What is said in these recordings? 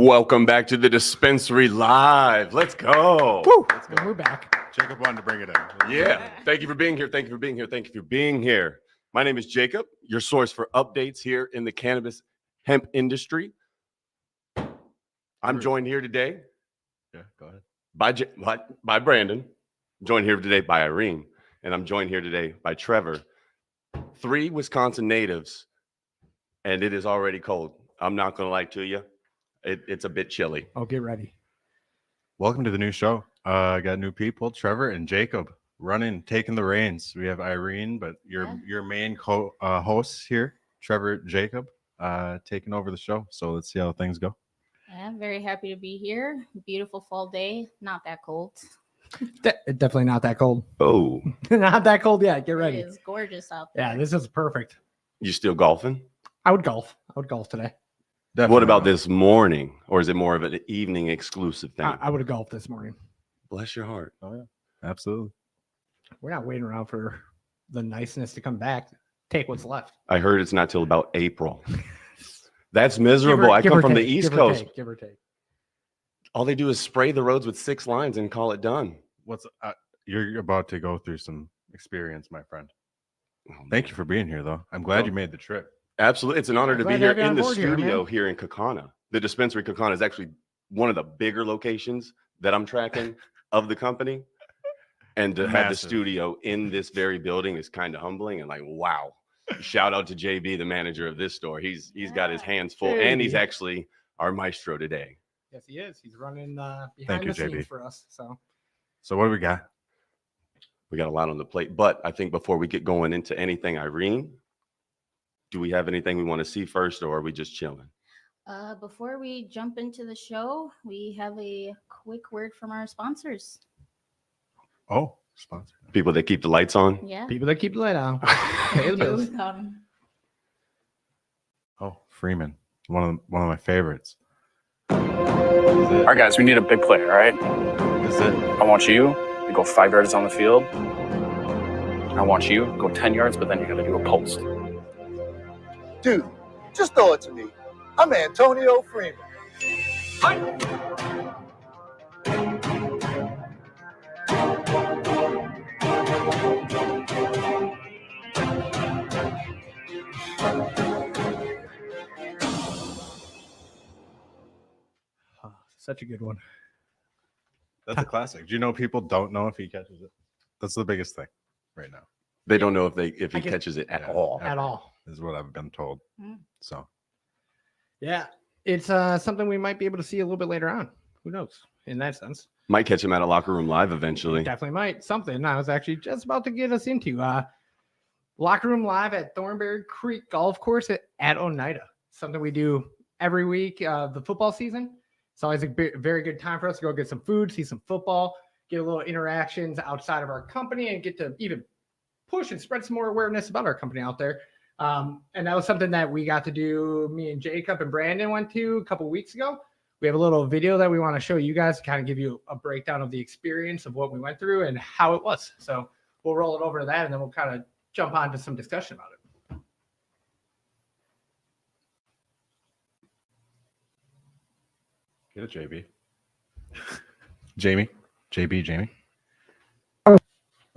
Welcome back to the Dispensary Live. Let's go. Woo! Let's go. We're back. Jacob wanted to bring it in. Yeah. Thank you for being here. Thank you for being here. Thank you for being here. My name is Jacob, your source for updates here in the cannabis hemp industry. I'm joined here today Go ahead. by Brandon, joined here today by Irene, and I'm joined here today by Trevor. 3 Wisconsin natives, and it is already cold. I'm not going to lie to you. It's a bit chilly. Oh, get ready. Welcome to the new show. I got new people, Trevor and Jacob, taking the reins. We have Irene, but your main hosts here, Trevor, Jacob, taking over the show. So let's see how things go. Yeah, I'm very happy to be here. Beautiful fall day. Not that cold. Definitely not that cold. Oh, Not that cold yet. Get ready. It is gorgeous out there. Yeah, this is perfect. you still golfing? I would golf today. Definitely What about not. this morning? Or is it more of an evening exclusive thing? I would have golfed this morning. Bless your heart. Oh, yeah. Absolutely. We're not waiting around for the niceness to come back. Take what's left. I heard it's not till about April. That's miserable. I come from the East Coast. Give or take. All they do is spray the roads with 6 lines and call it done. You're about to go through some experience, my friend. Oh, Thank you for being here, though. I'm glad you made the trip. Absolutely. It's an honor to Glad be to here have you in on the board here, studio man. here in Kaukauna. The Dispensary Kaukauna is actually one of the bigger locations that I'm tracking of the company. And to have the Massive. studio in this very building is kind of humbling and like, wow. Shout out to JB, the manager of this store. He's got his hands full, and he's JB. actually our maestro today. Yes, he is. He's running Thank behind you, the scenes JB. for us. So So what do we got? We got a lot on the plate, but I think before we get going into anything, Irene, do we have anything we want to see first, or are we just chilling? Before we jump into the show, we have a quick word from our sponsors. Oh, sponsor. People that keep the lights on. Yeah. people that keep the light on. Pay the bills. Oh, Freeman. One of my favorites. All right, guys, we need a big play, all right? Is it? I want you to go 5 yards on the field. I want you to go 10 yards, but then you got to do a post. Dude, just throw it to me. I'm Antonio Freeman. Such a good one. That's a classic. Do you know people don't know if he catches it? That's the biggest thing right now. They don't know if he I guess- catches it at Yeah. all. At all. Is what I've been told. Mm. So Yeah. It's something we might be able to see a little bit later on. Who knows? In that sense. Might catch him at a locker room live eventually. Definitely might. Something I was actually just about to get us into. Locker Room Live at Thornberry Creek Golf Course at Oneida. Something we do every week of the football season. It's always a very good time for us to go get some food, see some football, get a little interactions outside of our company, and get to even push and spread some more awareness about our company out there. And that was something that we got to do. Me and Jacob and Brandon went to a couple weeks ago. We have a little video that we want to show you guys to kind of give you a breakdown of the experience of what we went through and how it was. So we'll roll it over to that, and then we'll kind of jump on to some discussion about it. get it, JB. Jamie.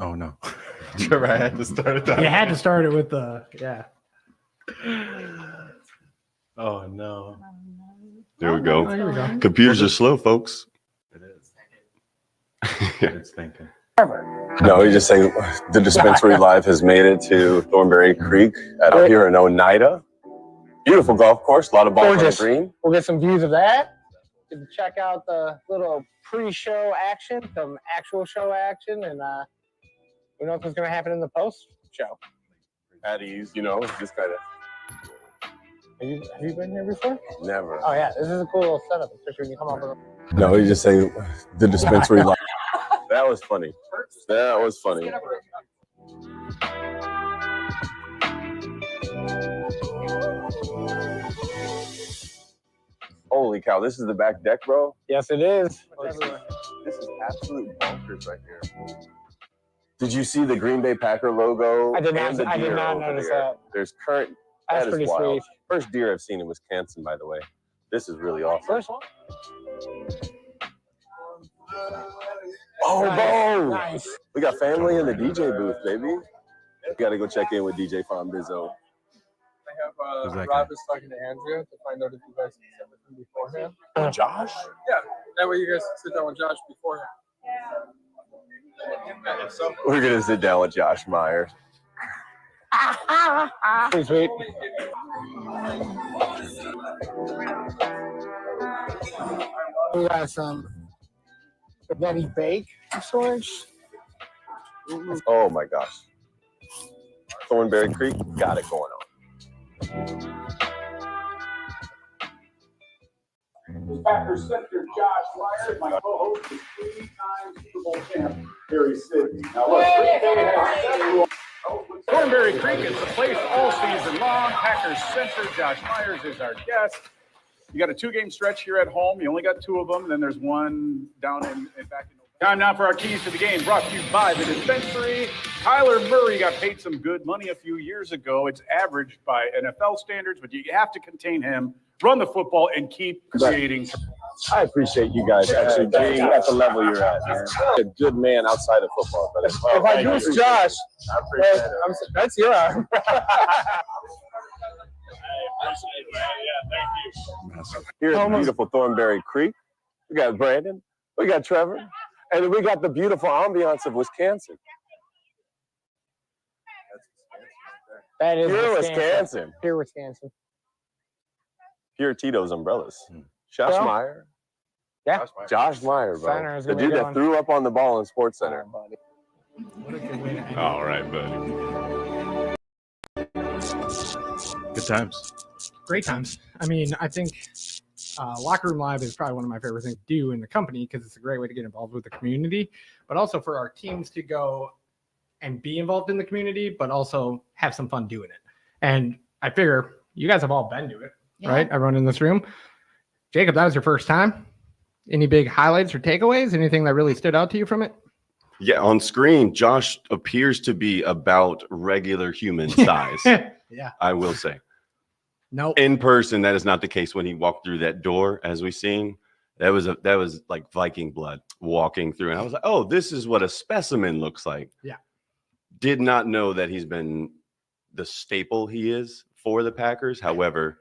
Oh no. Trevor, I had to start it down. You had to start it with the Oh no. There we go. Oh, here we go. Computers are slow, folks. It is. It's thinking. No, he's just saying the Dispensary Live has made it to Thornberry Creek out here in Oneida. Beautiful golf course, a lot of balls on the Gorgeous. green. We'll get some views of that. Get to check out the little pre-show action, some actual show action, and we know what's going to happen in the post-show. At ease, just kind of Have you been here before? never. Oh yeah, this is a cool little setup, especially when you come up with a... No, he's just saying the Dispensary Live. That was funny. That was funny. Holy cow, this is the back deck, bro. Yes, it is. This is absolute bonkers right here. Did you see the Green Bay Packer logo? I did not- and the I did deer not over notice there? that. There's current. That's That is pretty wild. sweet. First deer I've seen in Wisconsin, by the way. This is really awesome. First one. Oh, boom! Nice. We got family in the DJ booth, baby. We got to go check in with DJ Fonbizzo. I have Who's that Rob guy? is talking to Andrea to find out if you guys can sit with him beforehand. Josh? Yeah, that way you guys can sit down with Josh beforehand. So We're going to sit down with Josh Meyer. Pretty sweet. We got some spaghetti bake of sorts. Oh, my gosh. Thornberry Creek got it going on. Packers center Josh Wire, my co-host is 3-time Super Bowl champ Harry Sidney. Now look, Thornberry Creek is the place all season long. Packers center Josh Myers is our guest. You got a 2-game stretch here at home. You only got 2 of them. Then there's one down in back in. Time now for our keys to the game, brought to you by the Dispensary. Kyler Murray got paid some good money a few years ago. It's averaged by NFL standards, but you have to contain him, run the football, and keep creating. I appreciate you guys actually being at the level you're at, man. A good man outside of football. But If I use Josh, I appreciate it. that's your arm. Here at beautiful Thornberry Creek, we got Brandon, we got Trevor, and then we got the beautiful ambiance of Wisconsin. That is Pure Wisconsin. Wisconsin. Pure Wisconsin. Pure Tito's umbrellas. Josh Well, Meyer. Yeah. Josh Meyer, Center bro. is The gonna dude be that going. threw up on the ball in Sports Center. Buddy. What a good way to end. All right, buddy. Good times. Great times. I mean, I think Locker Room Live is probably one of my favorite things to do in the company because it's a great way to get involved with the community, but also for our teams to go and be involved in the community, but also have some fun doing it. And I figure you guys have all been to it, right? Everyone in this room. Jacob, that was your first time. Any big highlights or takeaways? Anything that really stood out to you from it? Yeah, on screen, Josh appears to be about regular human size. Yeah. I will say. No. In person, that is not the case. When he walked through that door, as we seen, that was like Viking blood walking through, and I was like, "Oh, this is what a specimen looks like." Yeah. Did not know that he's been the staple he is for the Packers. However,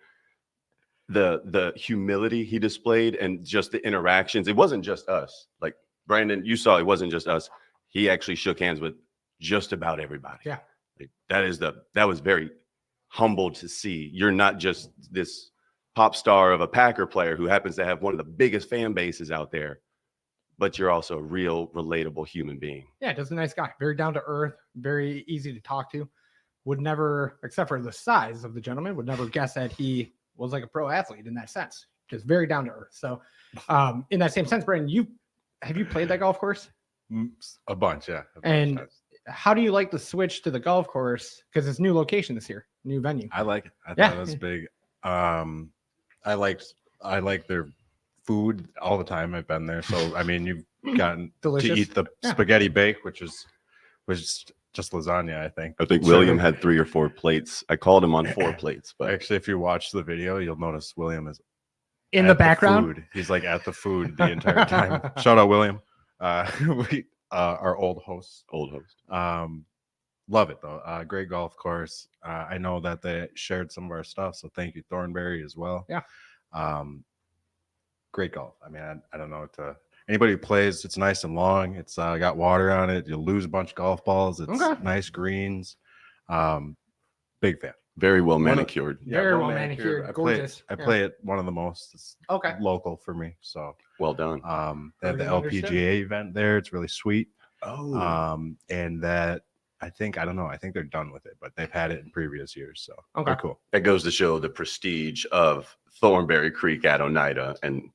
the humility he displayed and just the interactions, it wasn't just us. Like Brandon, you saw, it wasn't just us. He actually shook hands with just about everybody. Yeah. Like, that was very humbled to see. You're not just this pop star of a Packer player who happens to have one of the biggest fan bases out there, but you're also a real relatable human being. Yeah, just a nice guy. Very down to earth, very easy to talk to. Would never, except for the size of the gentleman, would never guess that he was like a pro athlete in that sense. Just very down to earth. So in that same sense, Brandon, have you played that golf course? A bunch, yeah. And how do you like the switch to the golf course? Because it's new location this year, new venue. I like it. I Yeah. thought it was big. I like their food all the time. I've been there. So I mean, you've gotten Delicious. to eat the Yeah. spaghetti bake, which was just lasagna, I think. I think So- William had 3 or 4 plates. I called him on 4 plates, but Actually, if you watch the video, you'll notice William is In at the background? food. He's like at the food the entire time. Shout out William. Our old host. Love it though. Great golf course. I know that they shared some of our stuff, so thank you, Thornberry, as well. Yeah. Great golf. I mean, I don't know anybody who plays. It's nice and long. It's got water on it. You'll lose a bunch of golf balls. It's Okay. nice greens. Big fan. very well manicured. Very well manicured, gorgeous. I Yeah. play it one of the most. It's Okay. local for me. So Well done. they have the Everything understood. LPGA event there. It's really sweet. Oh, And that I think they're done with it, but they've had it in previous years. So Okay. they're cool. that goes to show the prestige of Thornberry Creek at Oneida, and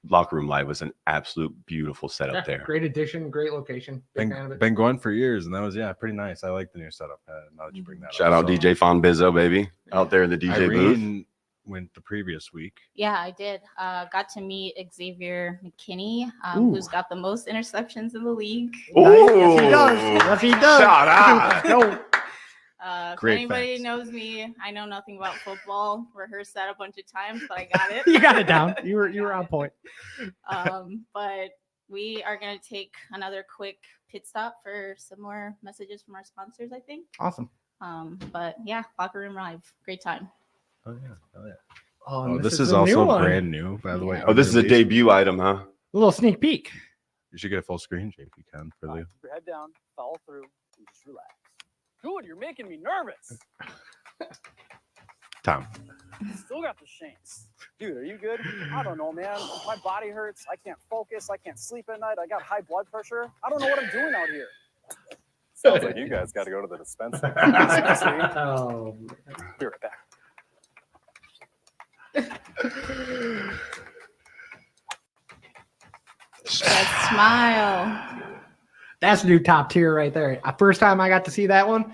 Locker Room Live was an absolute beautiful setup Yeah, there. great addition, great location. Big fan of it. Been going for years, and that was pretty nice. I like the new setup. Now that you bring that Shout up. out DJ Fonbizzo, baby, out there in the DJ booth. Irene went the previous week. Yeah, I did. Got to meet Xavier McKinney, Ooh. who's got the most interceptions in the league. Yes, he does. Yes, he does. Shout out. No. If Great anybody facts. knows me, I know nothing about football. Rehearsed that a bunch of times, but I got it. You got it down. You were on point. But we are going to take another quick pit stop for some more messages from our sponsors, I think. Awesome. But yeah, Locker Room Live. Great time. Oh yeah. Oh yeah. Oh, Oh, and this is is the new also one. brand new, by the way. Oh, this is a unreleased. debut item, huh? A little sneak peek. You should get a full screen, JP, Ken, for the. Keep your head down, follow through, and just relax. Good, you're making me nervous. Tom. Still got the shanks. Dude, are you good? I don't know, man. My body hurts. I can't focus. I can't sleep at night. I got high blood pressure. I don't know what I'm doing out here. Sounds like you guys got to go to the dispensary. Dispensary. Oh, Be right back. That smile. that's new top tier right there. First time I got to see that one.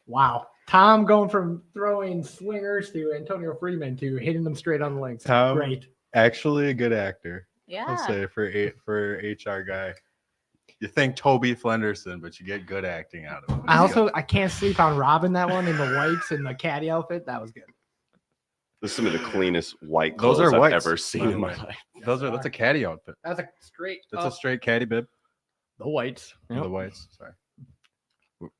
Wow. Tom going from throwing swingers to Antonio Freeman to hitting them straight on the legs. Tom, Great. actually a good actor. Yeah. I'll say for HR guy. You think Toby Flenderson, but you get good acting out of him. I can't sleep on Robin that one in the whites and the caddy outfit. That was good. This is some of the cleanest white Those clothes are I've whites, ever seen by the in my way. life. That's a caddy outfit. That's a straight. That's a straight caddy bib. the whites. Or the whites. Sorry.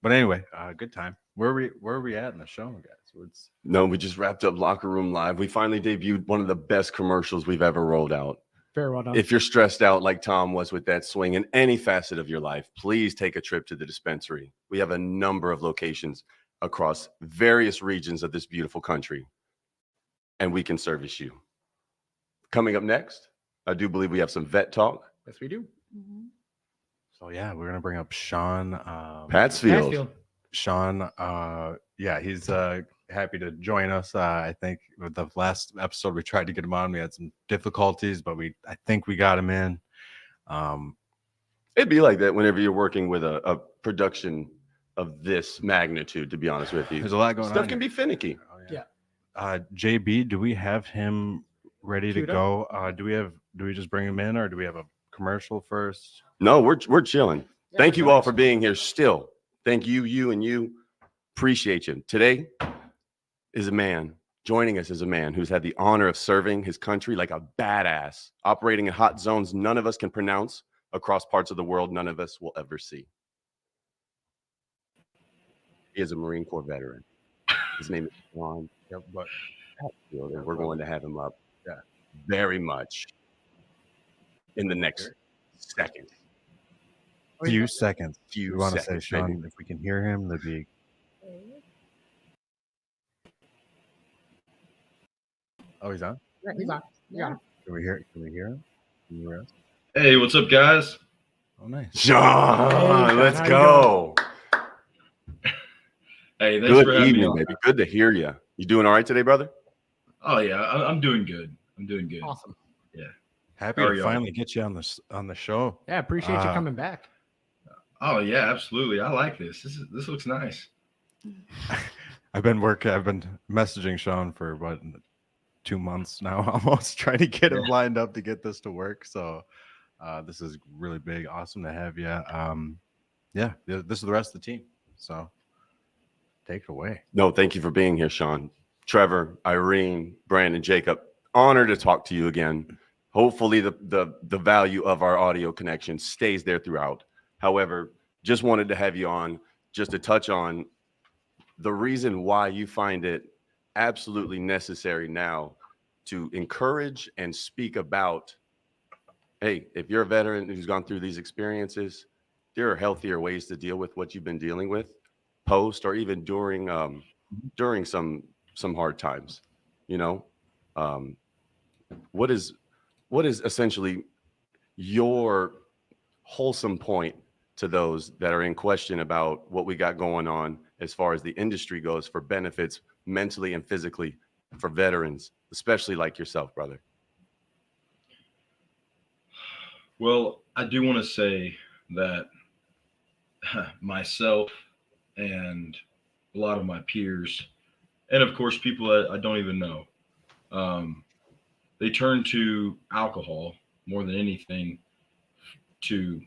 But anyway, good time. Where are we at in the show, guys? No, we just wrapped up Locker Room Live. We finally debuted one of the best commercials we've ever rolled out. Very well done. If you're stressed out like Tom was with that swing in any facet of your life, please take a trip to the dispensary. We have a number of locations across various regions of this beautiful country, and we can service you. Coming up next, I do believe we have some vet talk. Yes, we do. So yeah, we're gonna bring up Sean Patsfield. Sean, yeah, he's happy to join us. I think with the last episode we tried to get him on. We had some difficulties, but I think we got him in. It'd be like that whenever you're working with a production of this magnitude, to be honest with you. There's a lot going on. Stuff can be finicky. JB, do we have him ready to Queued go? Do we just bring him in, or do we have a commercial first? No, we're chilling. Yeah, Thank we're you all nice. for being here still. Thank you, you and you. Appreciate you. Today is a man. Joining us is a man who's had the honor of serving his country like a badass, operating in hot zones none of us can pronounce, across parts of the world none of us will ever see. He is a Marine Corps veteran. His name is Ron. And we're going to have him up very much in the next second. Few seconds. Few We want to say, seconds, Sean, baby. if we can hear him, that'd be. Oh, he's on. Yeah, he's on. You got him. Can we hear him? Can you hear us? Hey, what's up, guys? Oh, nice. Sean, Hey, let's how you go. Hey, thanks Good for having me evening, on. baby. Good to hear you. You doing all right today, brother? Oh yeah, I'm doing good. I'm doing good. Awesome. Happy How are to y'all? finally get you on the show. Yeah, appreciate you Ah. coming back. Oh yeah, absolutely. I like this. This looks nice. I've been messaging Sean for about 2 months now, almost trying to get him lined up to get this to work. So this is really big. Awesome to have you. Yeah, this is the rest of the team. So take it away. No, thank you for being here, Sean. Trevor, Irene, Brandon, Jacob, honored to talk to you again. Hopefully the value of our audio connection stays there throughout. However, just wanted to have you on just to touch on the reason why you find it absolutely necessary now to encourage and speak about, hey, if you're a veteran who's gone through these experiences, there are healthier ways to deal with what you've been dealing with post or even during some hard times. You know, what is essentially your wholesome point to those that are in question about what we got going on as far as the industry goes for benefits mentally and physically for veterans, especially like yourself, brother? Well, I do want to say that myself and a lot of my peers, and of course people that I don't even know, they turn to alcohol more than anything to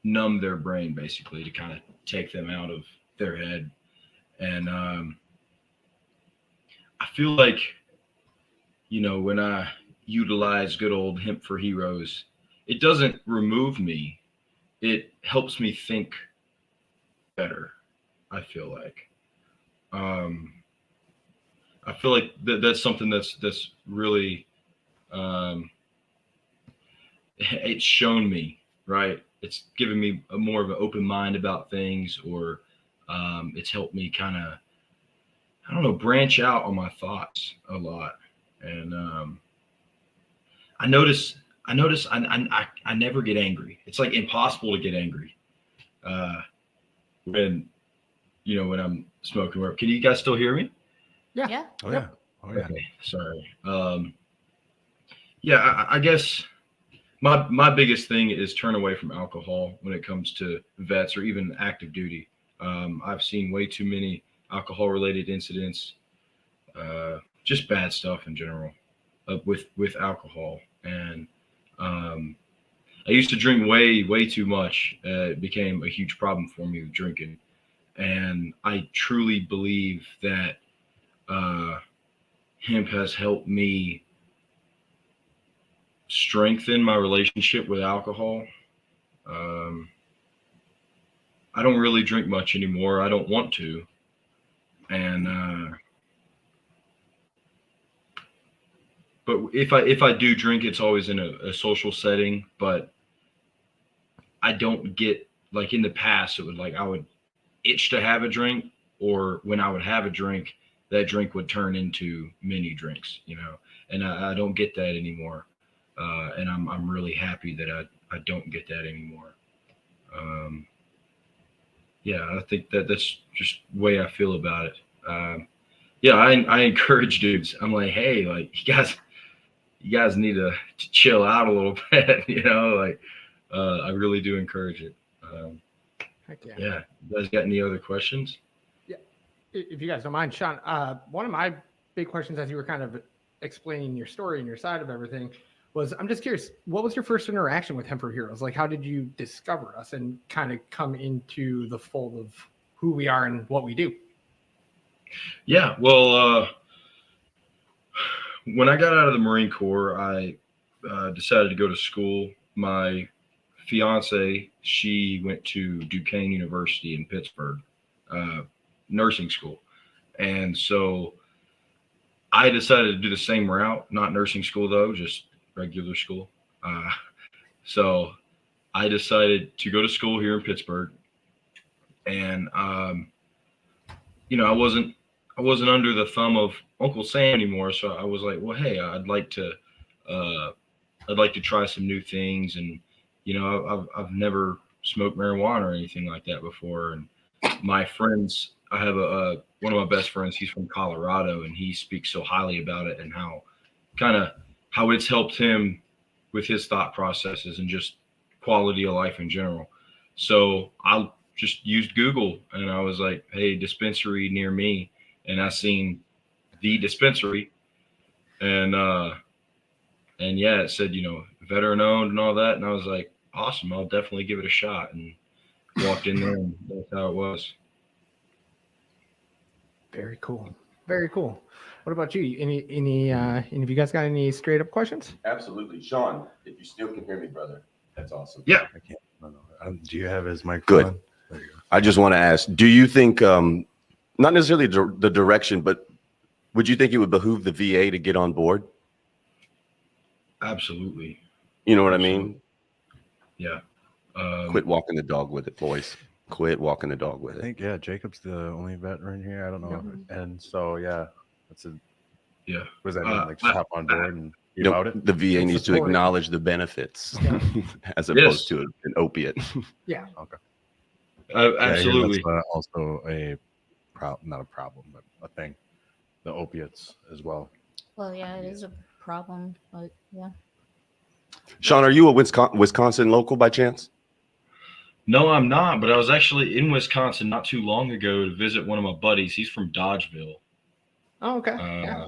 numb their brain, basically, to kind of take them out of their head And I feel like, when I utilize good old Hemp for Heroes, it doesn't remove me. It helps me think better, I feel like. I feel like that's something that's really, it's shown me, right? It's given me a more of an open mind about things, or it's helped me kind of, I don't know, branch out on my thoughts a lot. And I notice I never get angry. It's like impossible to get angry when when I'm smoking. Can you guys still hear me? Yeah. Yeah. Oh yeah. Oh yeah. Okay, sorry. Yeah, I guess my biggest thing is turn away from alcohol when it comes to vets or even active duty. I've seen way too many alcohol-related incidents, just bad stuff in general with alcohol. And I used to drink way too much. It became a huge problem for me with drinking. And I truly believe that hemp has helped me strengthen my relationship with alcohol. I don't really drink much anymore. I don't want to. And but if I do drink, it's always in a social setting. But I don't get, like, in the past, it would, like, I would itch to have a drink, or when I would have a drink, that drink would turn into mini drinks, and I don't get that anymore. And I'm really happy that I don't get that anymore. Yeah, I think that's just the way I feel about it. Yeah, I encourage dudes. I'm like, hey, like, you guys need to chill out a little bit, I really do encourage it. Heck yeah. Yeah. You guys got any other questions? Yeah. If you guys don't mind, Sean, one of my big questions as you were kind of explaining your story and your side of everything was, I'm just curious, what was your first interaction with Hemp for Heroes? Like, how did you discover us and kind of come into the fold of who we are and what we do? Yeah, well, when I got out of the Marine Corps, I decided to go to school. My fiance, she went to Duquesne University in Pittsburgh, nursing school. And so I decided to do the same route, not nursing school though, just regular school. So I decided to go to school here in Pittsburgh. And, I wasn't under the thumb of Uncle Sam anymore. So I was like, well, hey, I'd like to try some new things. And, I've never smoked marijuana or anything like that before. And my friends, I have one of my best friends, he's from Colorado, and he speaks so highly about it and how it's helped him with his thought processes and just quality of life in general. So I just used Google, and I was like, hey, dispensary near me. And I seen the dispensary, and yeah, it said, veteran owned and all that. And I was like, awesome, I'll definitely give it a shot. And walked in there, and that's how it was. Very cool. Very cool. What about you? Any of you guys got any straight up questions? Absolutely. Sean, if you still can hear me, brother, that's awesome. Yeah. I can't. No. Do you have his microphone? Good. There you go. I just want to ask, do you think, not necessarily the direction, but would you think it would behoove the VA to get on board? Absolutely. You know what I mean? Yeah. Quit walking the dog with it, boys. Quit walking the dog with I it. think, yeah, Jacob's the only veteran here. I don't know. And so, yeah, that's a. Yeah. Was that mean, like, just hop on board and be about it? The VA needs to acknowledge the benefits as opposed to an opiate. Yeah. Okay. Absolutely. Yeah, that's also not a problem, but a thing. The opiates as well. Well, yeah, it is a problem, but yeah. Sean, are you a Wisconsin local by chance? No, I'm not, but I was actually in Wisconsin not too long ago to visit one of my buddies. He's from Dodgeville. Oh, okay.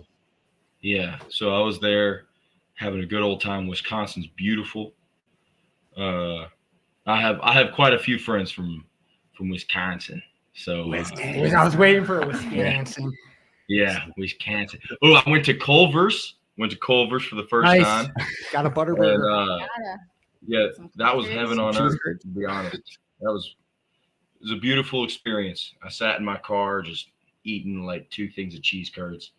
Yeah. So I was there having a good old time. Wisconsin's beautiful. I have quite a few friends from Wisconsin. So I was waiting for a Wisconsin. yeah, Wisconsin. Oh, I went to Culver's. Went to Culver's for the first Nice. time. Got a butter burger. And, yeah, that was cheese heaven on curds. earth. To be honest, it was a beautiful experience. I sat in my car just eating like 2 things of cheese curds.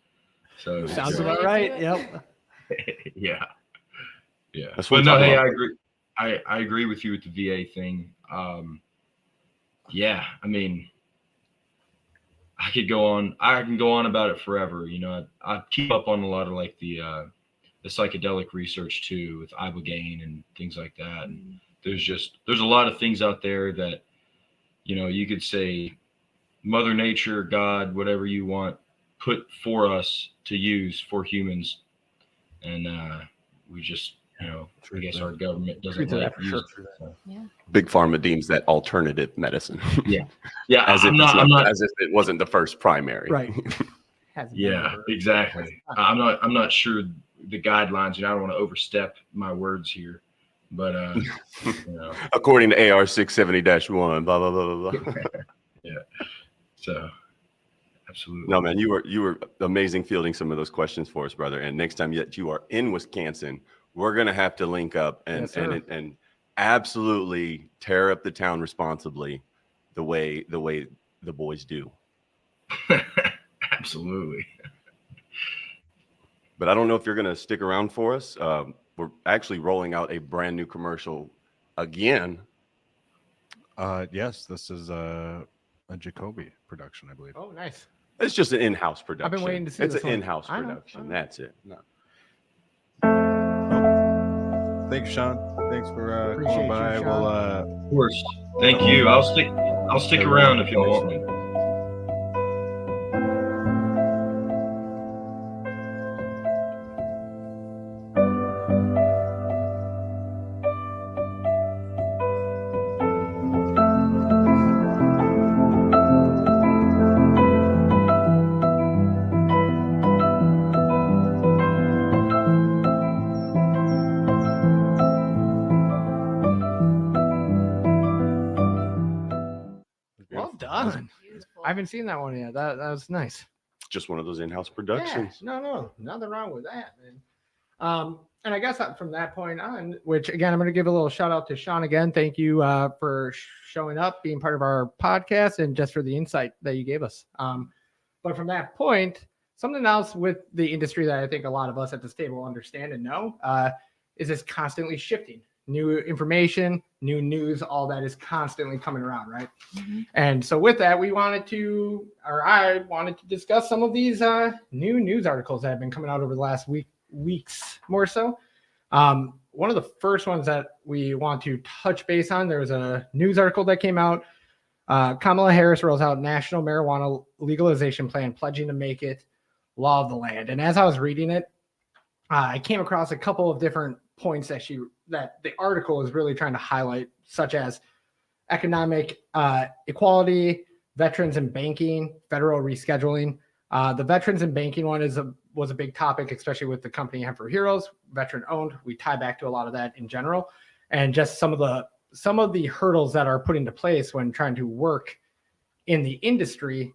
So Sounds about right. Yep. yeah. That's what But I'm no, talking hey, about. I agree with you with the VA thing. Yeah, I mean, I can go on about it forever. You know, I keep up on a lot of like the psychedelic research too, with ibogaine and things like that. And there's a lot of things out there that, you know, you could say Mother Nature, God, whatever you want, put for us to use for humans, and we just, you know, I guess our government doesn't like use it. So. Big Pharma deems that alternative medicine. Yeah. as I'm if as if it wasn't the first primary. Right. Yeah, exactly. I'm not sure the guidelines, and I don't want to overstep my words here, but you know. According to AR 670-1, blah blah blah blah blah. Yeah. So absolutely. No, man, you were amazing fielding some of those questions for us, brother. And next time that you are in Wisconsin, we're gonna have to link up and and absolutely tear up the town responsibly, the way the boys do. Absolutely. But I don't know if you're gonna stick around for us. We're actually rolling out a brand new commercial again. Yes, this is a Jacoby production, I believe. Oh, nice. It's just an in-house production. I've been waiting to see it's this an one. in-house I know. production. That's it. No. Thanks, Sean. Thanks for Appreciate coming you, by. Sean. We'll Of course. Thank you. I'll stick around if y'all want me. Well done. I haven't seen that one yet. That was nice. Just one of those in-house Yeah, productions. no, nothing wrong with that, man. And I guess from that point on, which again, I'm going to give a little shout out to Sean again. Thank you for showing up, being part of our podcast, and just for the insight that you gave us. But from that point, something else with the industry that I think a lot of us at this table understand and know is it's constantly shifting. New information, new news, all that is constantly coming around, right? Mm-hmm. And so with that, I wanted to discuss some of these new news articles that have been coming out over the last weeks more so. One of the first ones that we want to touch base on, there was a news article that came out. Kamala Harris rolls out national marijuana legalization plan, pledging to make it law of the land. And as I was reading it, I came across a couple of different points that the article is really trying to highlight, such as economic equality, veterans and banking, federal rescheduling. The veterans and banking one was a big topic, especially with the company Hemp for Heroes, veteran owned. We tie back to a lot of that in general, and just some of the hurdles that are put into place when trying to work in the industry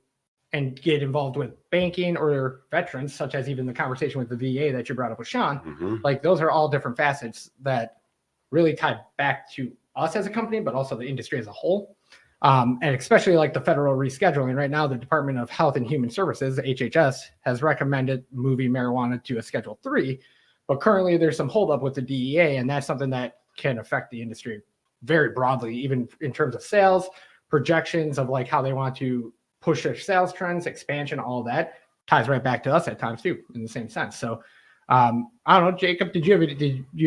and get involved with banking or veterans, such as even the conversation with the VA that you brought up with Sean. Mm-hmm. Like those are all different facets that really tie back to us as a company, but also the industry as a whole. And especially like the federal rescheduling right now, the Department of Health and Human Services, HHS, has recommended moving marijuana to a Schedule 3, but currently there's some holdup with the DEA, and that's something that can affect the industry very broadly, even in terms of sales, projections of like how they want to push their sales trends, expansion, all that ties right back to us at times too, in the same sense. So I don't know, Jacob, did you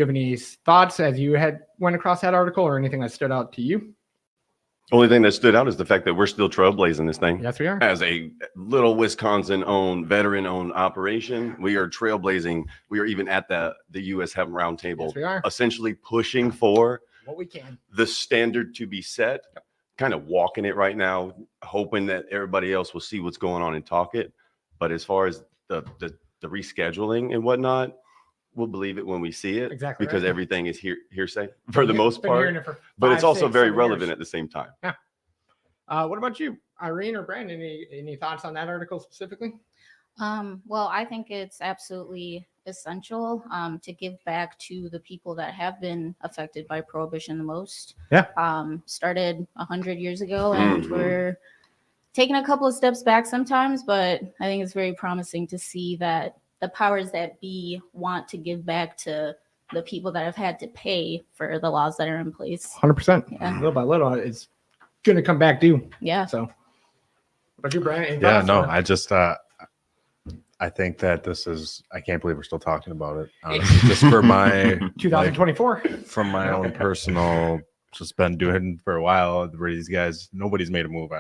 have any thoughts as you went across that article, or anything that stood out to you? Only thing that stood out is the fact that we're still trailblazing this thing. Yes, we are. As a little Wisconsin-owned, veteran-owned operation, we are trailblazing. We are even at the U.S. Hemp Roundtable, Yes, we are. essentially pushing for What we can. the standard to be set, kind of walking it right now, hoping that everybody else will see what's going on and talk it. But as far as the rescheduling and whatnot, we'll believe it when we see it. Exactly Because right. everything is hearsay for the most Been hearing part. it for But it's 5, also 6, very 7 relevant years. at the same time. Yeah. What about you, Irene or Brandon, any thoughts on that article specifically? Well, I think it's absolutely essential to give back to the people that have been affected by prohibition the most. Yeah. Started 100 years ago, and we're taking a couple of steps back sometimes, but I think it's very promising to see that the powers that be want to give back to the people that have had to pay for the laws that are in place. 100%. Yeah. Little by little, it's going to come back due. Yeah. So, but you, Brian? any Yeah, thoughts no, or- I just I think that this is, I can't believe we're still talking about it. Honestly, just for my 2024. from my own personal, just been doing for a while. Where these guys, nobody's made a move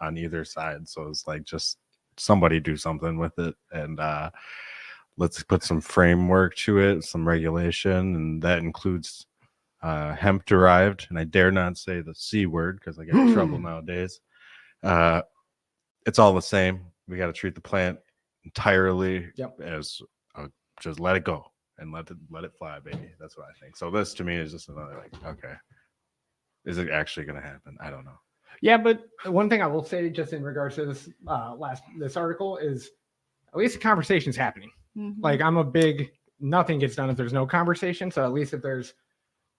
on either side, so it's like just somebody do something with it, and let's put some framework to it, some regulation, and that includes hemp derived. And I dare not say the C word because I get in trouble nowadays. It's all the same. We got to treat the plant entirely as just let it go and let it fly, baby. That's what I think. So this to me is just another like, okay, is it actually going to happen? I don't know. Yeah, but one thing I will say just in regards to this this article is at least the conversation's happening. Like I'm a big nothing gets done if there's no conversation. So at least if there's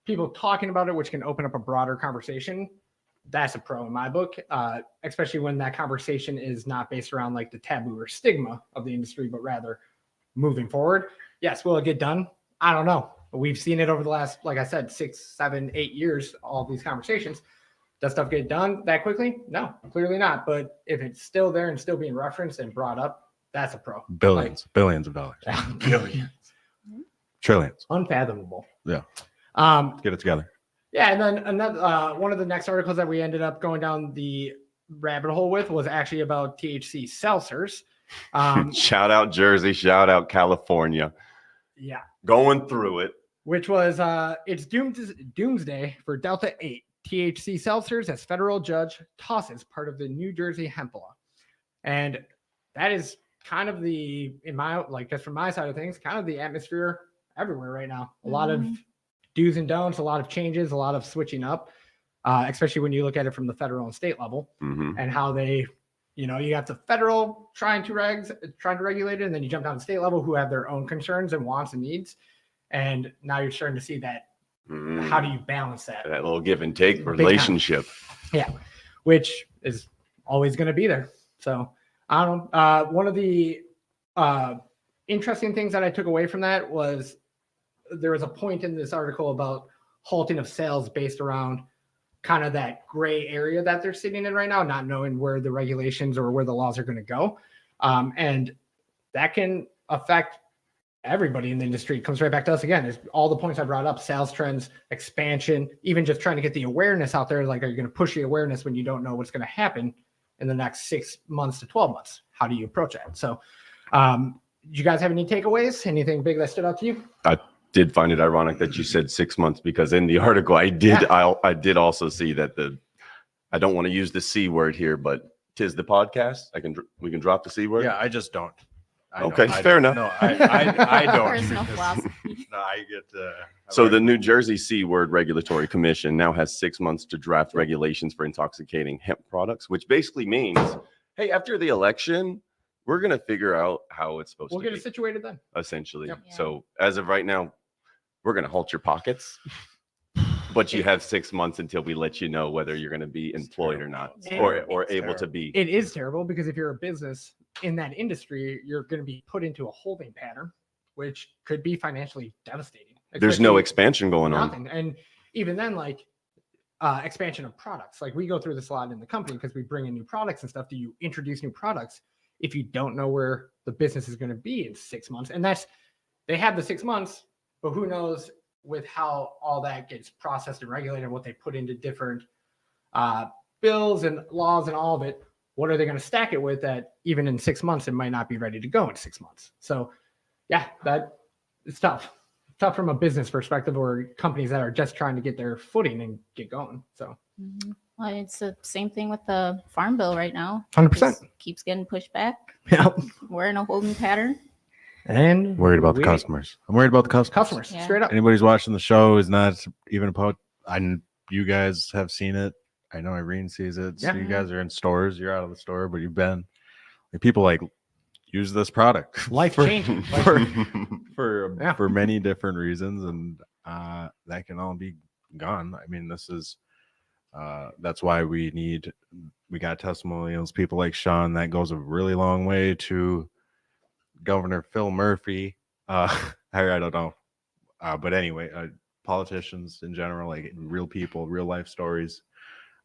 people talking about it, which can open up a broader conversation, that's a pro in my book, especially when that conversation is not based around like the taboo or stigma of the industry, but rather moving forward. Yes, will it get done? I don't know. But we've seen it over the last, like I said, 6, 7, 8 years, all these conversations. Does stuff get done that quickly? No, clearly not. But if it's still there and still being referenced and brought up, that's a pro. Billions of dollars. Billions. Trillions. Unfathomable. Yeah. Get it together. Yeah, and then another one of the next articles that we ended up going down the rabbit hole with was actually about THC seltzers. Shout out Jersey, shout out California. Yeah. Going through it. Which was it's doomsday for Delta 8 THC seltzers as federal judge tosses part of the New Jersey hemp law. And that is kind of the, in my, like just from my side of things, kind of the atmosphere everywhere right now. A lot of do's and don'ts, a lot of changes, a lot of switching up, especially when you look at it from the federal and state level and how they, you know, you have the federal trying to regulate it, and then you jump down to state level who have their own concerns and wants and needs. And now you're starting to see that. How do you balance that? That little give and take relationship. Yeah, which is always going to be there. So I don't know. One of the interesting things that I took away from that was there was a point in this article about halting of sales based around kind of that gray area that they're sitting in right now, not knowing where the regulations or where the laws are going to go. And that can affect everybody in the industry. It comes right back to us again. There's all the points I brought up, sales trends, expansion, even just trying to get the awareness out there. Like, are you going to push the awareness when you don't know what's going to happen in the next 6 months to 12 months? How do you approach that? So do you guys have any takeaways? Anything big that stood out to you? I did find it ironic that you said 6 months, because in the article I did also see that I don't want to use the C word here, but 'tis the podcast. We can drop the C word. Yeah, I just don't. Okay, fair enough. No, I don't. Personal because- philosophy. No, I get. So the New Jersey C Word Regulatory Commission now has 6 months to draft regulations for intoxicating hemp products, which basically means, hey, after the election, we're going to figure out how it's supposed We'll to get be. it situated then. Essentially. Yep. So as of right now, we're going to halt your pockets, but you have 6 months until we let you know whether you're going to be employed or not, or able to be. It is terrible because if you're a business in that industry, you're going to be put into a holding pattern, which could be financially devastating. There's no especially expansion going on. nothing. And even then, like expansion of products, like we go through this a lot in the company because we bring in new products and stuff. Do you introduce new products if you don't know where the business is going to be in 6 months? And they have the 6 months, but who knows with how all that gets processed and regulated and what they put into different bills and laws and all of it. What are they going to stack it with that even in 6 months, it might not be ready to go in 6 months? So yeah, it's tough. Tough from a business perspective or companies that are just trying to get their footing and get going. So Well, it's the same thing with the farm bill right now. 100%. Just keeps getting pushed back. Yeah. We're in a holding pattern. And worried about the customers. I'm worried about the customers. Yeah. Straight up. Anybody's watching the show is not even about. You guys have seen it. I know Irene sees it. So Yeah. you guys are in stores. You're out of the store, but you've been. Like, people like use this product. Life changing. For many different reasons, and that can all be gone. I mean, this is that's why we got testimonials, people like Sean. That goes a really long way to Governor Phil Murphy. I don't know, but anyway, politicians in general, like real people, real life stories.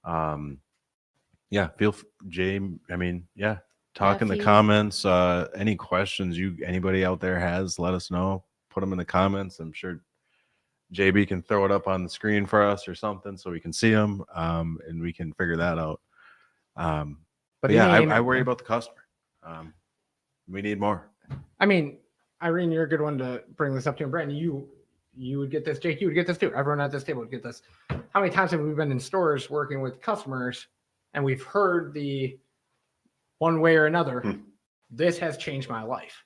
Yeah, Jay. I mean, yeah. Talk in the comments. Any questions anybody out there has, let us know. Put them in the comments. I'm sure JB can throw it up on the screen for us or something so we can see them, and we can figure that out. But yeah, I worry about the customer. We need more. I mean, Irene, you're a good one to bring this up to. And Brandon, you would get this. Jake, you would get this too. Everyone at this table would get this. How many times have we been in stores working with customers and we've heard the one way or another, this has changed my life.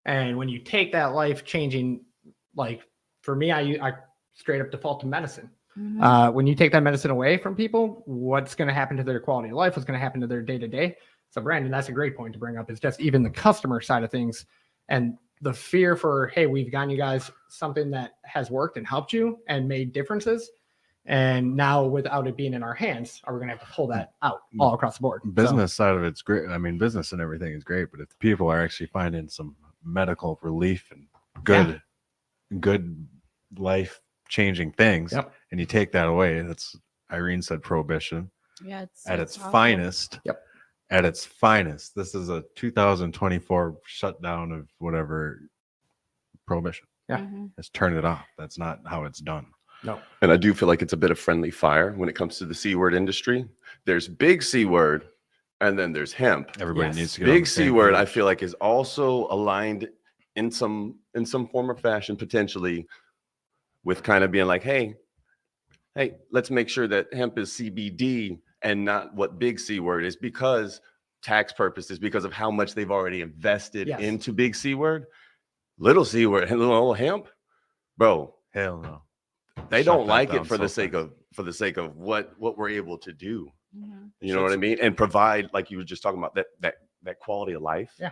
And when you take that life changing, like for me, I straight up default to medicine. When you take that medicine away from people, what's going to happen to their quality of life? What's going to happen to their day to day? So Brandon, that's a great point to bring up. Is just even the customer side of things and the fear for, hey, we've gotten you guys something that has worked and helped you and made differences. And now, without it being in our hands, are we going to have to pull that out all across the board? Business side of it's great. I mean, business and everything is great, but if the people are actually finding some medical relief and good life changing things, and you take that away, that's Irene said prohibition. Yeah, at its finest. Yep. At its finest. This is a 2024 shutdown of whatever prohibition. Yeah. Let's turn it off. That's not how it's done. No. And I do feel like it's a bit of friendly fire when it comes to the C word industry. There's big C word, and then there's hemp. Everybody needs to get on big the C same word. page. I feel like is also aligned in some form or fashion potentially with kind of being like, hey, let's make sure that hemp is CBD and not what big C word is, because tax purposes, because of how much they've already invested into big C word. Little C word and little old hemp, bro. Hell no. They Shut don't that like down it for the so sake of what we're able to do. You know what I mean? And provide, like you were just talking about, that quality of life. Yeah.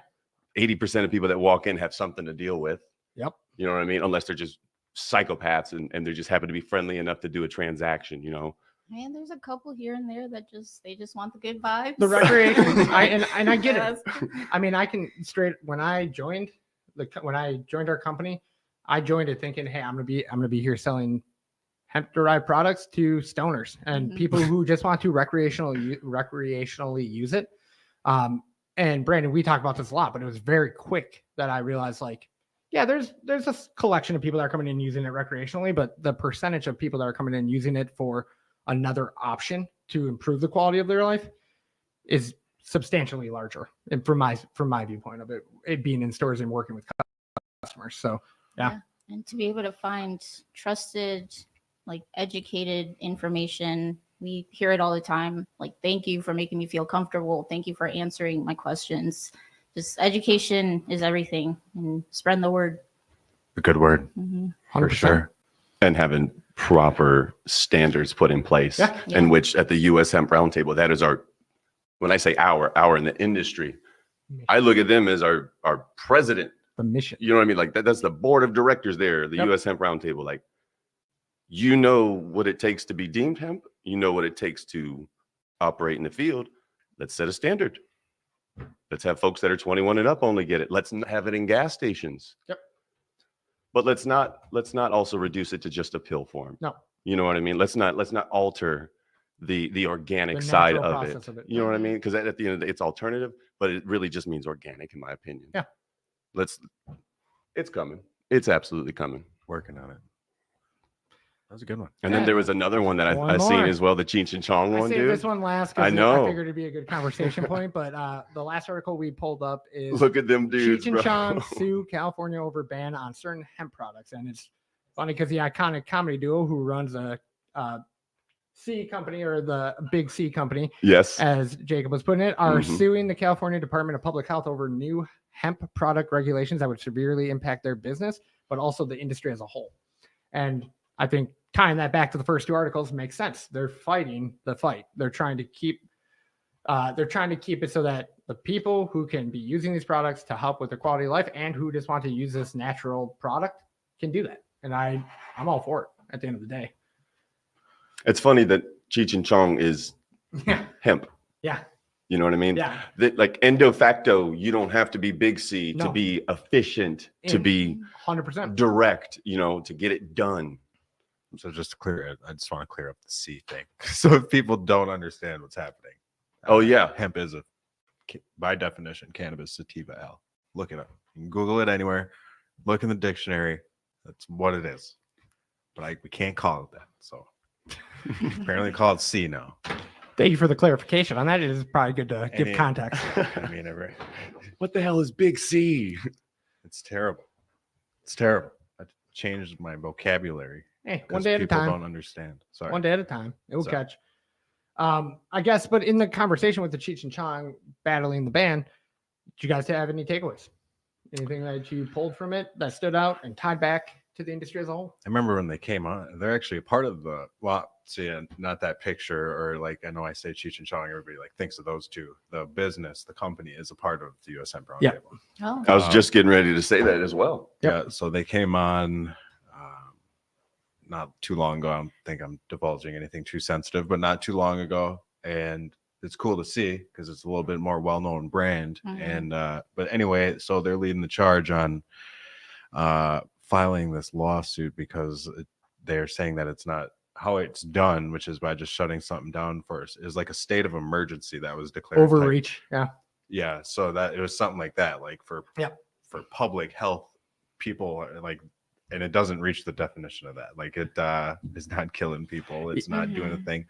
80% of people that walk in have something to deal with. Yep. You know what I mean? Unless they're just psychopaths and they just happen to be friendly enough to do a transaction, you know. Man, there's a couple here and there that they just want the good vibes. The recreation, I get it. I mean, I can when I joined our company, I joined it thinking, hey, I'm gonna be here selling hemp derived products to stoners and people who just want to recreationally use it. And Brandon, we talk about this a lot, but it was very quick that I realized, like, yeah, there's a collection of people that are coming in using it recreationally, but the percentage of people that are coming in using it for another option to improve the quality of their life is substantially larger. And from my viewpoint of it being in stores and working with customers. So yeah. And to be able to find trusted, like educated information, we hear it all the time. Like, thank you for making me feel comfortable. Thank you for answering my questions. Just education is everything, and spreading the word. A good word. For 100%. sure. And having proper standards put in place, in which at the U.S. Hemp Roundtable, that is when I say our in the industry, I look at them as our president. The mission. You know what I mean? Like that's the board of directors there, the U.S. Hemp Roundtable. Like, you know what it takes to be deemed hemp. You know what it takes to operate in the field. Let's set a standard. Let's have folks that are 21 and up only get it. Let's not have it in gas stations. Yep. But let's not also reduce it to just a pill form. No. You know what I mean? Let's not alter the organic The side natural of process of it. You know what I mean? Because at the end of the day, it's alternative, but it really just means organic, in my opinion. Yeah. It's coming. It's absolutely coming. Working on it. That was a good one. And then there was another one that I seen as well, the Cheech and Chong one, I saved dude. this one last I because know. I figured it'd be a good conversation point. But the last article we pulled up is Look at them dudes, Cheech and bro. Chong sue California over ban on certain hemp products. And it's funny because the iconic comedy duo who runs a C company, or the big C company, yes, as Jacob was putting it, are suing the California Department of Public Health over new hemp product regulations that would severely impact their business, but also the industry as a whole. And I think tying that back to the first two articles makes sense. They're fighting the fight. They're trying to keep it so that the people who can be using these products to help with their quality of life and who just want to use this natural product can do that. And I'm all for it at the end of the day. It's funny that Cheech and Chong is hemp. Yeah. You know what I mean? Yeah. That like endo facto, you don't have to be big C to No. be efficient, to be 100% direct, you know, to get it done. So just to clear it, I just want to clear up the C thing. So if people don't understand what's happening. Oh, yeah. Hemp is by definition, cannabis sativa L. Look it up. You can Google it anywhere. Look in the dictionary. That's what it is. But we can't call it that. So apparently call it C now. Thank you for the clarification on that. It is probably good to give context. I mean, what the hell is big C? It's terrible. It's terrible. I changed my vocabulary. Hey, one day at a time. People don't understand. Sorry. One day at a time. It will catch. I guess, but in the conversation with the Cheech and Chong battling the ban, did you guys have any takeaways? Anything that you pulled from it that stood out and tied back to the industry as a whole? I remember when they came on, they're actually a part of the, not that picture, or like, I know I say Cheech and Chong, everybody like thinks of those two. The business, the company is a part of the U.S. Hemp Roundtable. Yeah. Oh. I was just getting ready to say that as well. Yeah. So they came on not too long ago. I don't think I'm divulging anything too sensitive, but not too long ago. And it's cool to see because it's a little bit more well-known brand. And but anyway, so they're leading the charge on filing this lawsuit because they're saying that it's not how it's done, which is by just shutting something down first, is like a state of emergency that was declared. Overreach. Yeah. So that it was something like that, like for public health people, like, and it doesn't reach the definition of that. Like it is not killing people. It's not doing a thing.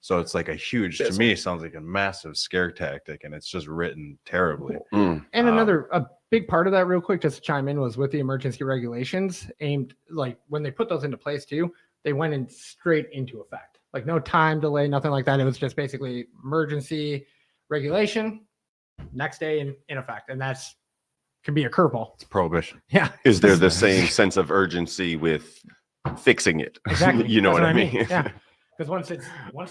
So it's like a huge, to me, sounds like a massive scare tactic, and it's just written terribly. And a big part of that, real quick, just to chime in, was with the emergency regulations aimed, like when they put those into place too, they went in straight into effect. Like no time delay, nothing like that. It was just basically emergency regulation, next day in effect. And that's can be a curveball. It's prohibition. Yeah. Is there the same sense of urgency with fixing it? Exactly. You know That's what I mean? Yeah. Because once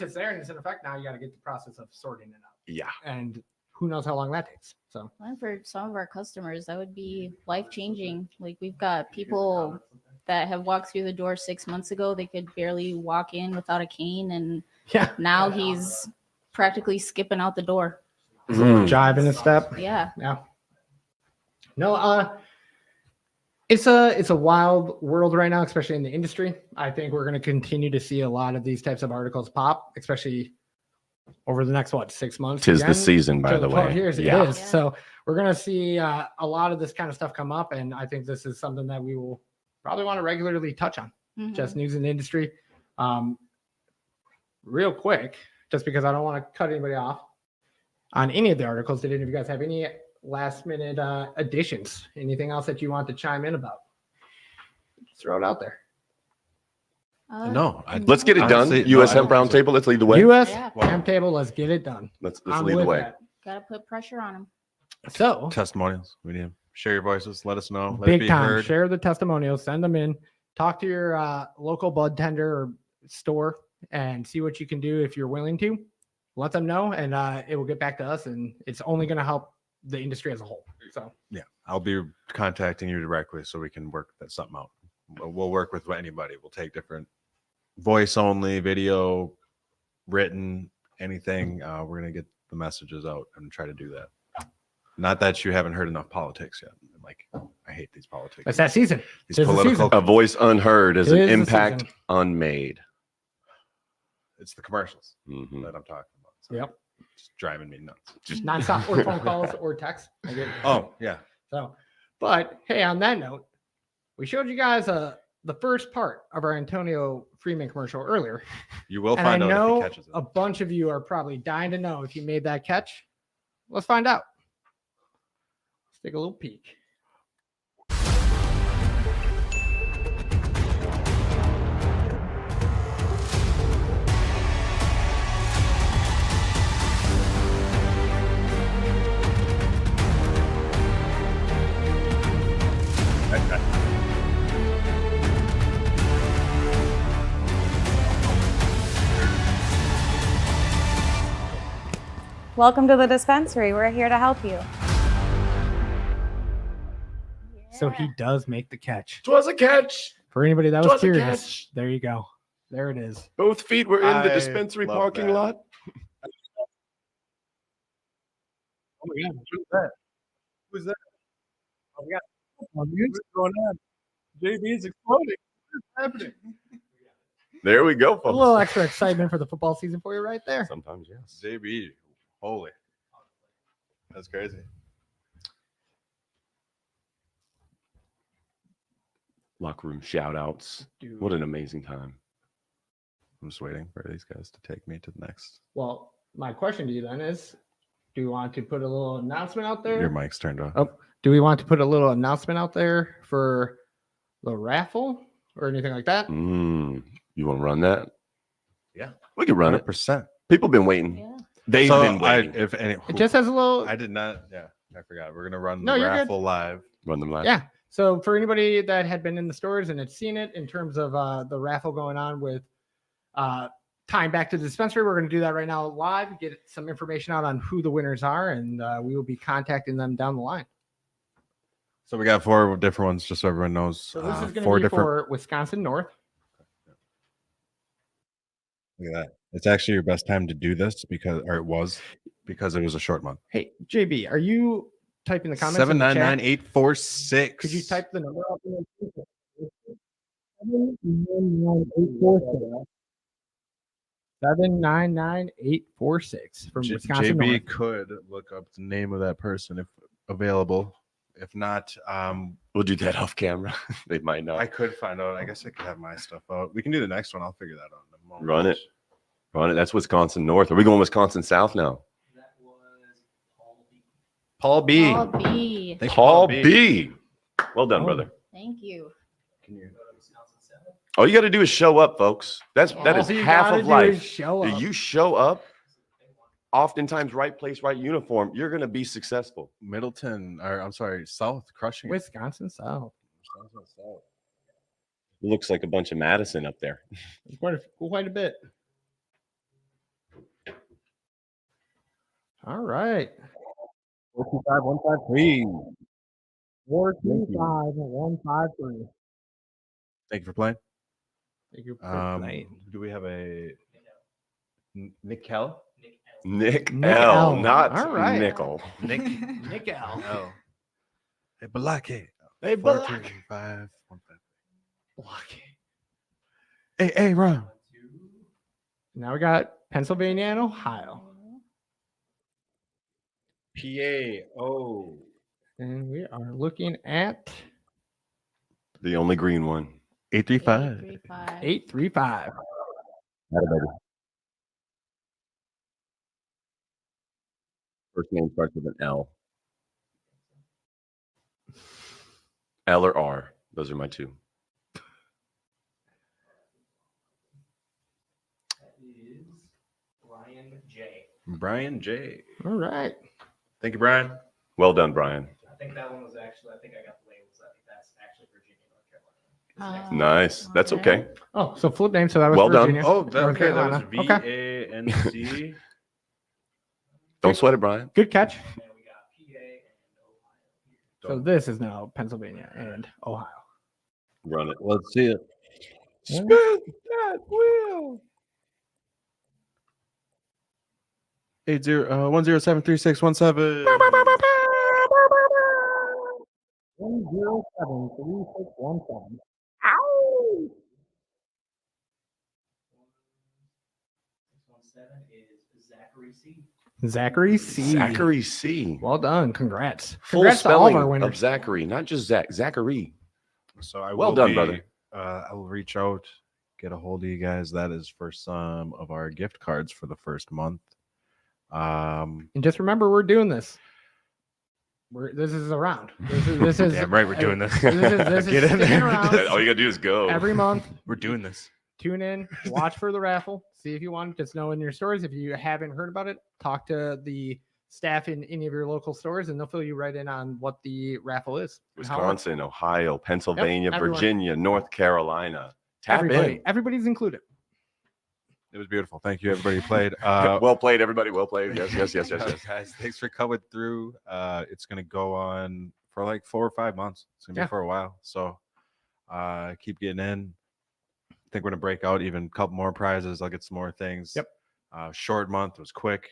it's there and it's in effect, now you got to get the process of sorting it out. Yeah. And who knows how long that takes. So And for some of our customers, that would be life-changing. Like we've got people that have walked through the door 6 months ago. They could barely walk in without a cane, and now he's practically skipping out the door. Jiving a step. Yeah. No, it's a wild world right now, especially in the industry. I think we're going to continue to see a lot of these types of articles pop, especially over the next 6 months. 'Tis the season, by the way. 12 years, Yeah. it is. So we're going to see a lot of this kind of stuff come up, and I think this is something that we will probably want to regularly touch on. Just news in the industry. Real quick, just because I don't want to cut anybody off on any of the articles. Did any of you guys have any last minute additions? Anything else that you want to chime in about? Just throw it out there. No, let's get it done. U.S. Hemp Roundtable. Let's lead the way. U.S. Hemp Table. Let's get it done. Let's lead the way. Gotta put pressure on him. So testimonials. We need to share your voices. Let us know. Let it big be time. heard. Share the testimonials. Send them in. Talk to your local bud tender or store and see what you can do if you're willing to. Let them know, and it will get back to us. And it's only going to help the industry as a whole. So yeah, I'll be contacting you directly so we can work that something out. We'll work with anybody. We'll take different voice only, video, written, anything. We're gonna get the messages out and try to do that. Not that you haven't heard enough politics yet. Like I hate these politics. It's that season. These political. A voice unheard is an impact season. unmade. It's the commercials that I'm talking about. So Yep. It's driving me nuts. Just nonstop or phone calls or text. Oh yeah. So, but hey, on that note, we showed you guys the first part of our Antonio Freeman commercial earlier. You will And find I out know if he catches it. a bunch of you are probably dying to know if you made that catch. Let's find out. Let's take a little peek. Welcome to the dispensary. We're here to help you. So he does make the catch. Twas a catch. For anybody that was Twas a curious, catch. there you go. There it is. Both feet were in the I dispensary love parking that. lot. Oh my God, who's that? Who's that? Oh my God. What's going on? JB is exploding. What's happening? There we go, A folks. little extra excitement for the football season for you right there. Sometimes, yes. JB, holy. That's crazy. Locker room shout outs. Dude. What an amazing time. I'm just waiting for these guys to take me to the next. Well, my question to you then is, do you want to put a little announcement out there? Your mic's turned off. Oh, do we want to put a little announcement out there for the raffle or anything like that? You want to run that? Yeah. We can run 100%. it. People been waiting. Yeah. They've been waiting. If any, It just has a little. I did not. Yeah, I forgot. We're gonna run No, the you're good. raffle live. Run them live. Yeah. So for anybody that had been in the stores and had seen it in terms of the raffle going on with tying back to the dispensary, we're going to do that right now live, get some information out on who the winners are, and we will be contacting them down the line. So we got 4 different ones, just so everyone knows. So this is going 4 to be different. for Wisconsin North. Look at that. It's actually your best time to do this because it was a short month. Hey, JB, are you typing the comments? in the chat? 799-846. Could you type the number out there? 799-846. 799-846 from Wisconsin JB North. could look up the name of that person if available. If not, we'll do that off camera. They might not. I could find out. I guess I could have my stuff out. We can do the next one. I'll figure that out in a moment. Run it. Run it. That's Wisconsin North. Are we going Wisconsin South now? Paul B. Paul B. Thank you, Paul B. Well done, brother. Thank you. All you got to do is show up, folks. That All is you half gotta of do life. is show If up. you show up, oftentimes right place, right uniform, you're going to be successful. Middleton, or I'm sorry, South crushing it. Wisconsin South. Looks like a bunch of Madison up there. Quite a bit. All right. 425-153. 425-153. Thank you for playing. Thank you for playing. Do we have a Nickel? Nick Nick L, L. not All right. Nickel. Nick Nick L. L. Hey, Balake. Hey, Balake. 425-153. Blocky. Hey, Ron. Now we got Pennsylvania and Ohio. PA. And we are looking at The only green one. 835. 835. First name starts with an L. L or R. Those are my two. That is Brian J. Brian J. All right. Thank you, Brian. Well done, Brian. I think that one was actually, I think I got the labels. I think that's actually Virginia, North Carolina. Nice. That's okay. Oh, so flip name. So that was Well done. Virginia. Oh, North okay. That was Carolina. Okay. VANC. Don't sweat it, Brian. Good catch. So this is now Pennsylvania and Ohio. Run it. Let's see it. Spin that wheel. 1073617. 1073617. Ow! 617 is Zachary C. Zachary C. Zachary C. Well done. Congrats. Full Congrats to all of spelling our of winners. Zachary, not just Zach. Zachary. So I Well will done, be, brother. I will reach out, get a hold of you guys. That is for some of our gift cards for the first month. And just remember, we're doing this. This is around. This is Damn right, we're doing this. This is Get in sticking there. around. All you gotta do is go. Every month. We're doing this. Tune in, watch for the raffle, see if you want. Just know in your stores. If you haven't heard about it, talk to the staff in any of your local stores, and they'll fill you right in on what the raffle is. and how it works. Wisconsin, Ohio, Pennsylvania, everyone. Virginia, North Carolina. Tap in. Everybody's included. It was beautiful. Thank you, everybody who played. Well played, everybody. Well played. Yes. Guys, thanks for coming through. It's gonna go on for like 4 or 5 months. It's gonna be for a while. So keep getting in. I think we're gonna break out even a couple more prizes. I'll get some more things. Yep. Short month was quick.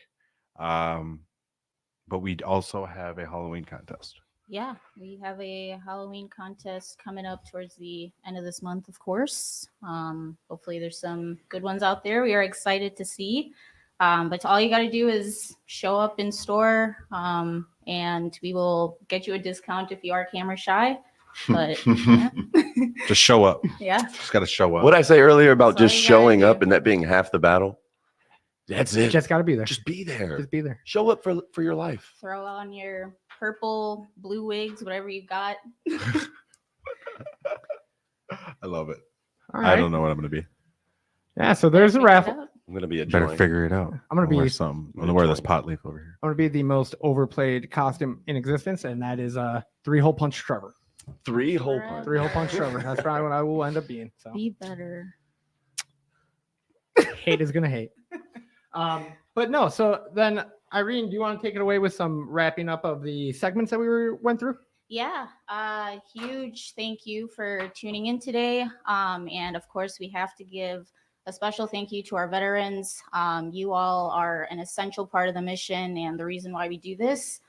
But we also have a Halloween contest. Yeah, we have a Halloween contest coming up towards the end of this month, of course. Hopefully there's some good ones out there. We are excited to see. But all you got to do is show up in store, and we will get you a discount if you are camera shy. But yeah. Just show up. Yeah. Just got to show up. What I say earlier about That's all just you gotta showing do. up and that being half the battle. That's it. Just got to be there. Just be there. Just be there. Show up for your life. Throw on your purple, blue wigs, whatever you got. I love it. All I right. don't know what I'm gonna be. Yeah, so there's a raffle. I'm gonna be a Better joint. figure it out. I'm gonna wear be something. I'm gonna wear this pot leaf over here. I'm gonna be the most overplayed costume in existence, and that is 3-hole punch Trevor. 3-hole punch. 3-hole punch Trevor. That's probably what I will end up being. So Be better. hate is gonna hate. But no, so then Irene, do you want to take it away with some wrapping up of the segments that we went through? Yeah, huge thank you for tuning in today. And of course, we have to give a special thank you to our veterans. You all are an essential part of the mission and the reason why we do this.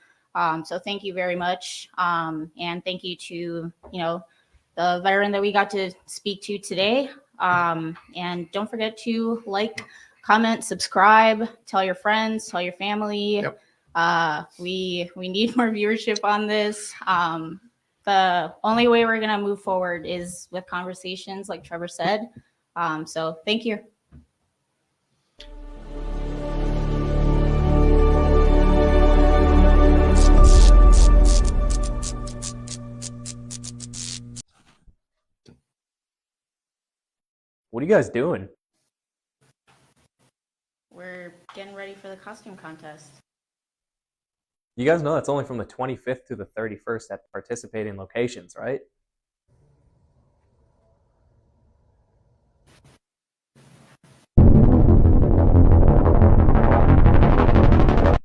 So thank you very much. And thank you to, the veteran that we got to speak to today. And don't forget to like, comment, subscribe, tell your friends, tell your family. Yep. We need more viewership on this. The only way we're gonna move forward is with conversations, like Trevor said. So thank you. What are you guys doing? We're getting ready for the costume contest. You guys know that's only from the 25th to the 31st at participating locations, right?